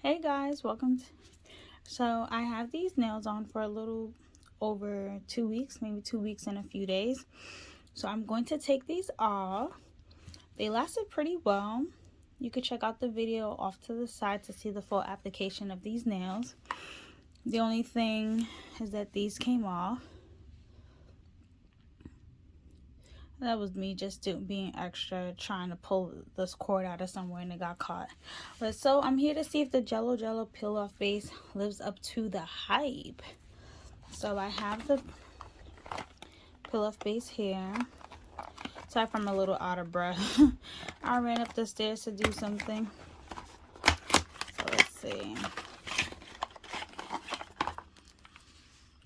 Hey guys, so I have these nails on for a little over 2 weeks, maybe 2 weeks and a few days. So I'm going to take these off. They lasted pretty well. You could check out the video off to the side to see the full application of these nails. The only thing is that these came off. That was me just being extra, trying to pull this cord out of somewhere and it got caught. But so I'm here to see if the Jello Jello peel off base lives up to the hype. So I have the peel off base here. Sorry if I'm a little out of breath. I ran up the stairs to do something. So let's see.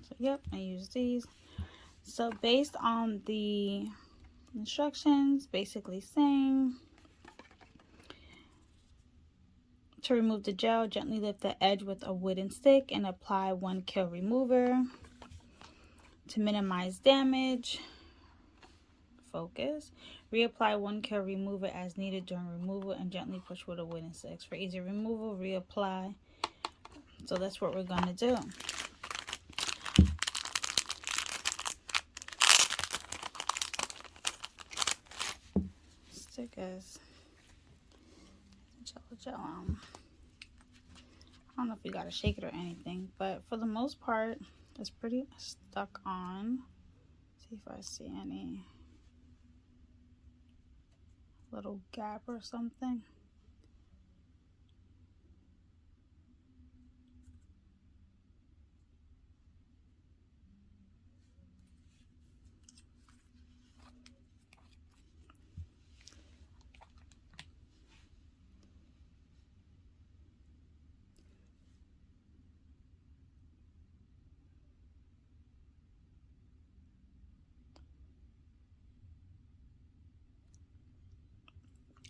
So yep, I use these. So based on the instructions, basically saying to remove the gel, gently lift the edge with a wooden stick and apply 1 kill remover to minimize damage. Focus. Reapply 1 kill remover as needed during removal and gently push with a wooden stick. For easy removal, reapply. So that's what we're going to do. Stick as Jello Jello. I don't know if you gotta shake it or anything, but for the most part, it's pretty stuck on. See if I see any little gap or something.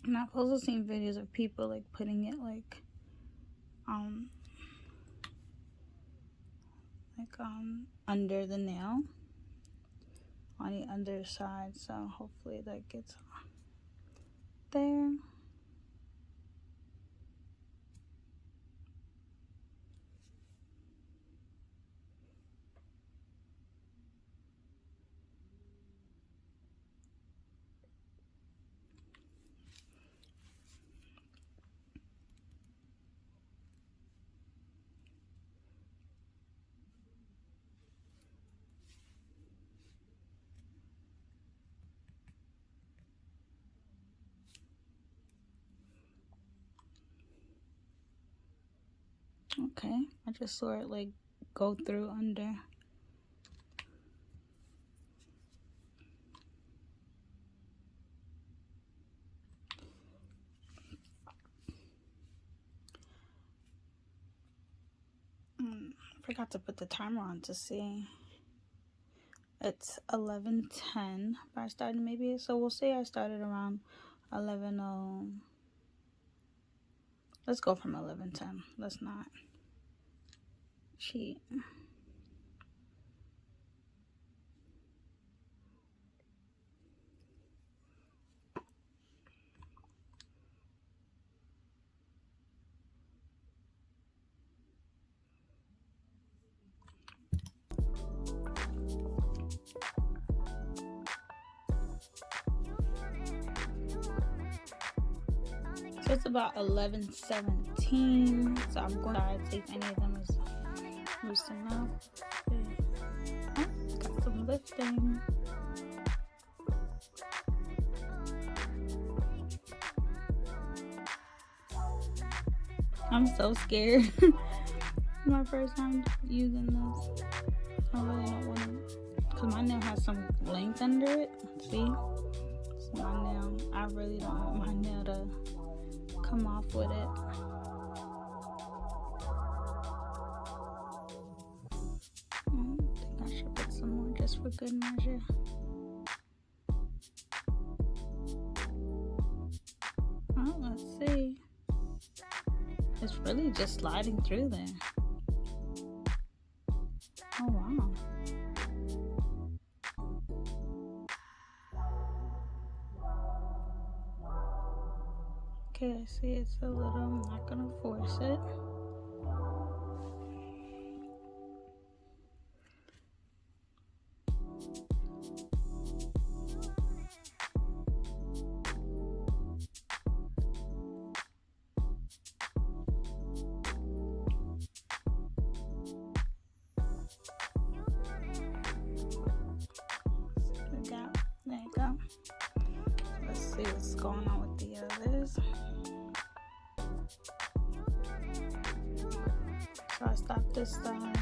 And I've also seen videos of people like putting it like under the nail on the underside, so hopefully that gets there. Okay, I just saw it like go through under. I forgot to put the timer on to see. It's 11:10, but I started maybe, so we'll say I started around 11:00. Let's go from 11:10. Let's not cheat. So it's about 11:17. So I'm going to see if any of them is loosen up. Oh, got some lifting. I'm so scared. My first time using this. I really don't want to, because my nail has some length under it. See? So my nail, I really don't want my nail to come off with it. I think I should put some more just for good measure. Oh, let's see. It's really just sliding through there. Oh, wow. Okay, I see it's a little, I'm not gonna force it. see what's going on with the others. So I stopped this side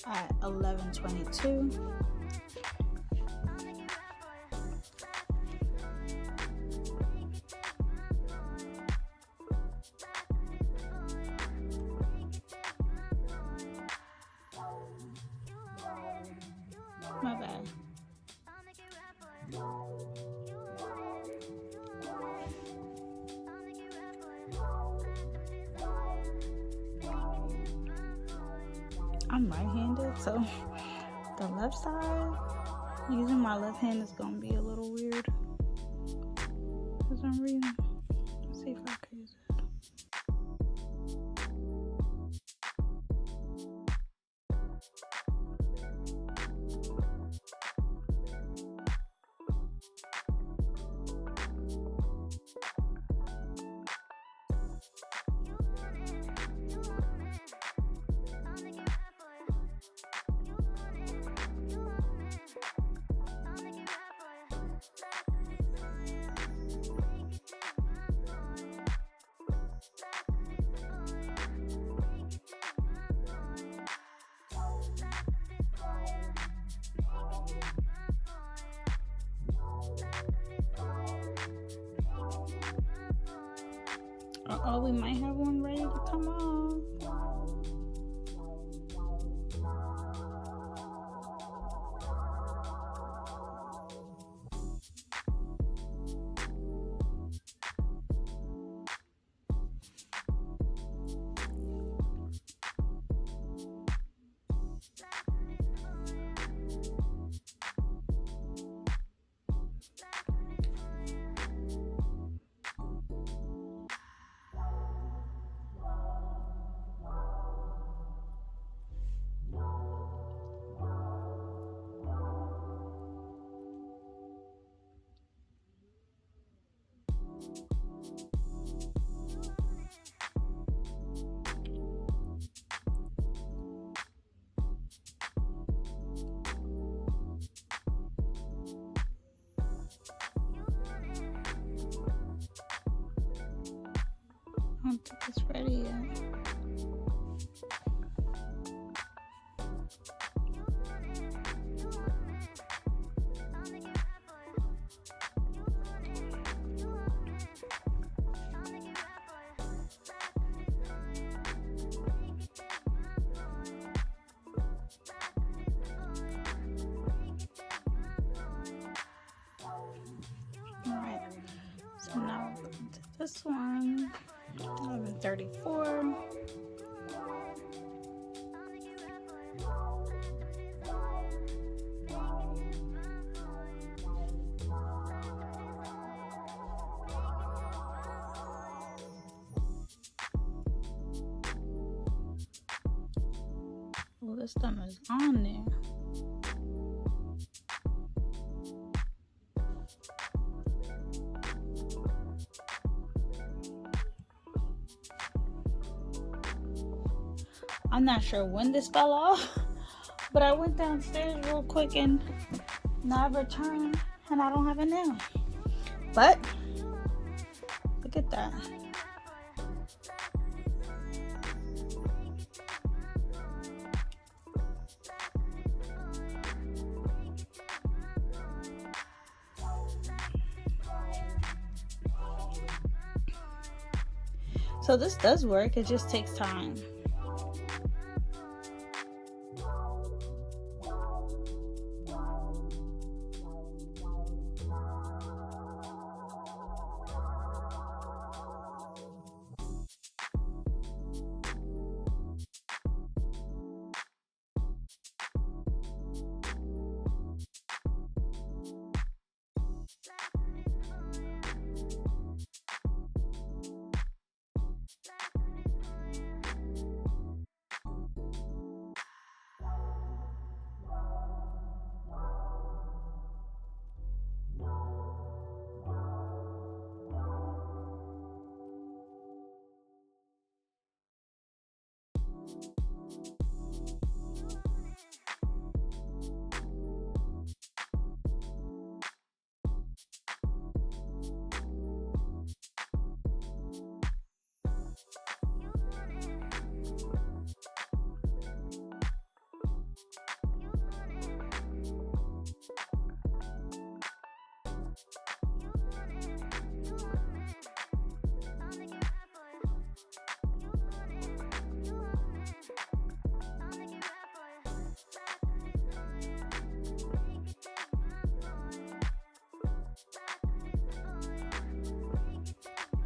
at 11:22. My bad. I'm right-handed, so the left side, using my left hand is gonna be a little weird for some reason. Let's see if I can use it. Uh-oh, we might have one ready to come off. I don't think it's ready yet. Alright, so now we're going to this one. 11:34. Well, this thumb is on there. I'm not sure when this fell off, but I went downstairs real quick and now I've returned and I don't have it now. But look at that. So this does work, it just takes time.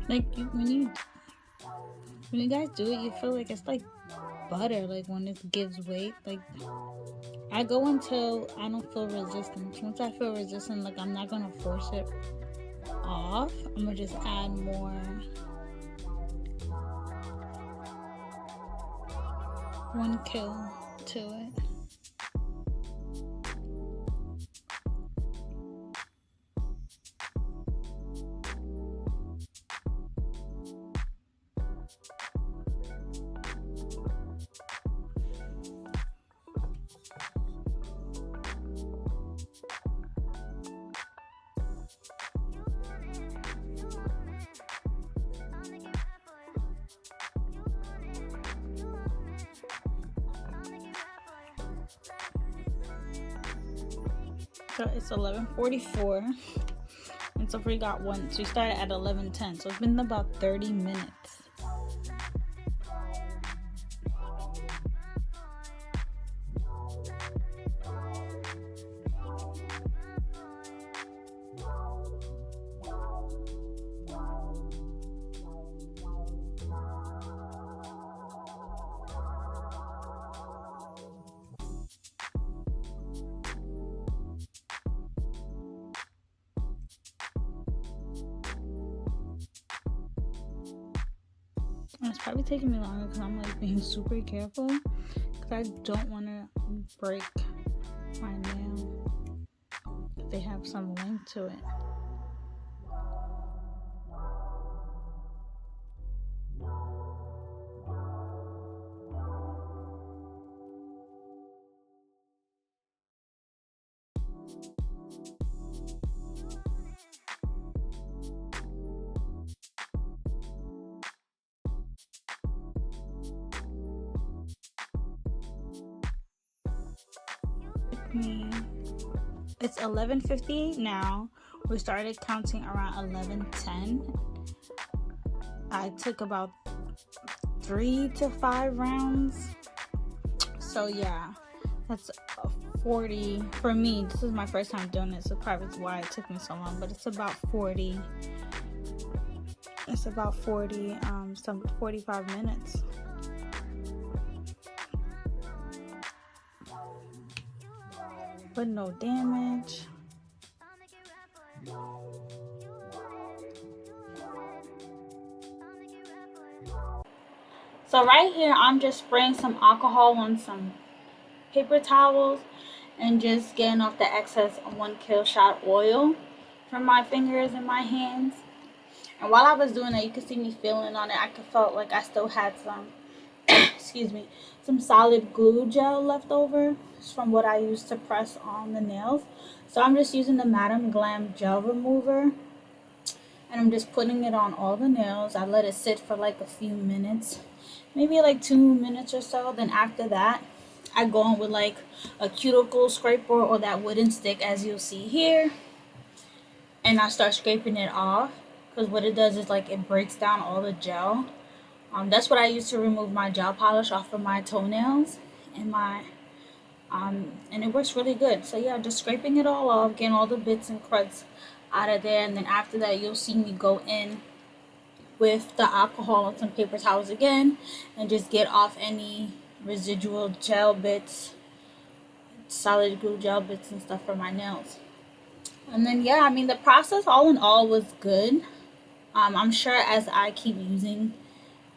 Like when you guys do it, you feel like it's like butter. Like when it gives weight. Like I go until I don't feel resistance. Once I feel resistance, like I'm not gonna force it off. I'm gonna just add more 1 kill to it. So it's 11:44, and so we got one. So we started at 11:10. So it's been about 30 minutes. And it's probably taking me longer because I'm like being super careful because I don't want to break my nail if they have some length to it. It's 11:58 now. We started counting around 11:10. I took about 3 to 5 rounds. So yeah, that's 40 for me. This is my first time doing it, so probably why it took me so long. But it's about 40. It's about 40, some 45 minutes. But no damage. So right here, I'm just spraying some alcohol on some paper towels and just getting off the excess 1 kill shot oil from my fingers and my hands. And while I was doing that, you could see me feeling on it. I felt like I still had some, excuse me, some solid glue gel left over from what I used to press on the nails. So I'm just using the Madam Glam gel remover, and I'm just putting it on all the nails. I let it sit for like a few minutes, maybe like 2 minutes or so. Then after that, I go on with like a cuticle scraper or that wooden stick, as you'll see here, and I start scraping it off, because what it does is like it breaks down all the gel. That's what I use to remove my gel polish off of my toenails and my and it works really good. So yeah, just scraping it all off, getting all the bits and cruds out of there, and then after that you'll see me go in with the alcohol and some paper towels again and just get off any residual gel bits, solid glue gel bits and stuff from my nails. And then yeah, I mean the process all in all was good. I'm sure as I keep using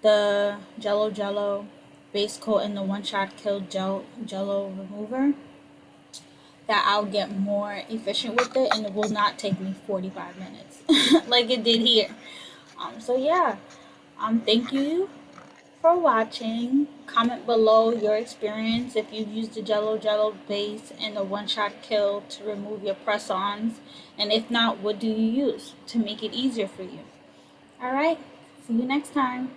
the Jello Jello base coat and the one-shot kill Jello remover, that I'll get more efficient with it and it will not take me 45 minutes like it did here. So yeah, thank you for watching. Comment below your experience if you've used the Jello Jello base and the one-shot kill to remove your press-ons, and if not, what do you use to make it easier for you? All right, see you next time.